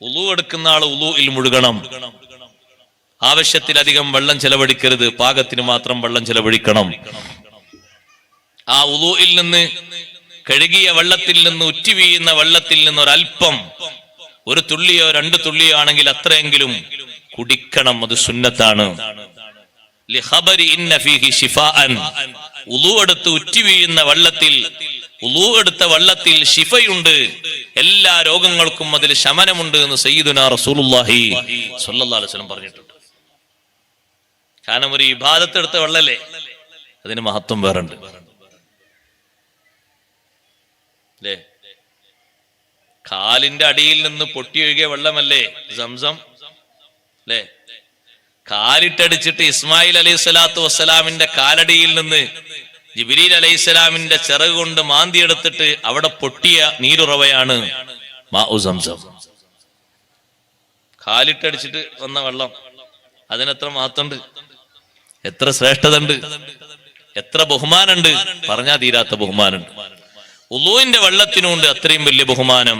ഉളു എടുക്കുന്ന ആള് ഉളുയിൽ മുഴുകണം. ആവശ്യത്തിലധികം വെള്ളം ചെലവഴിക്കരുത്, പാകത്തിന് മാത്രം വെള്ളം ചെലവഴിക്കണം. ആ ഉളുയിൽ നിന്ന്, കഴുകിയ വെള്ളത്തിൽ നിന്ന്, ഉറ്റി വീഴുന്ന വെള്ളത്തിൽ നിന്ന് ഒരൽപ്പം, ഒരു തുള്ളിയോ 2 തുള്ളിയോ ആണെങ്കിൽ അത്രയെങ്കിലും കുടിക്കണം. അത് സുന്നത്താണ്. ഉളു എടുത്ത് ഉറ്റി വീഴുന്ന വെള്ളത്തിൽ, ഉളു എടുത്ത വെള്ളത്തിൽ ശിഫയുണ്ട്, എല്ലാ രോഗങ്ങൾക്കും അതിൽ ശമനമുണ്ട് എന്ന് സയ്യിദുനാ റസൂലുള്ളാഹി സ്വല്ലല്ലാഹു അലൈഹി വസല്ലം പറഞ്ഞിട്ടുണ്ട്. കാരണം ഒരു ഇബാദത്ത് എടുത്ത വെള്ളല്ലേ, അതിന് മഹത്വം വേറുണ്ട് അല്ലേ? കാലിന്റെ അടിയിൽ നിന്ന് പൊട്ടിയൊഴുകിയ വെള്ളമല്ലേ സംസം അല്ലേ? കാലിട്ടടിച്ചിട്ട് ഇസ്മായിൽ അലൈഹി സ്വലാത്തു വസ്സലാമിന്റെ കാലടിയിൽ നിന്ന് ജിബ്രീൽ അലൈഹിസ്സലാമിന്റെ ചിറക് കൊണ്ട് മാന്തിയെടുത്തിട്ട് അവിടെ പൊട്ടിയ നീരുറവയാണ് മാഉ സംസം. കാലിട്ടടിച്ചിട്ട് വന്ന വെള്ളം, അതിനെത്ര മഹത്വമുണ്ട്, എത്ര ശ്രേഷ്ഠത ഉണ്ട്, എത്ര ബഹുമാനുണ്ട്, പറഞ്ഞാൽ തീരാത്ത ബഹുമാനുണ്ട്. ഉളൂവിന്റെ വെള്ളത്തിനുണ്ട് അത്രയും വലിയ ബഹുമാനം.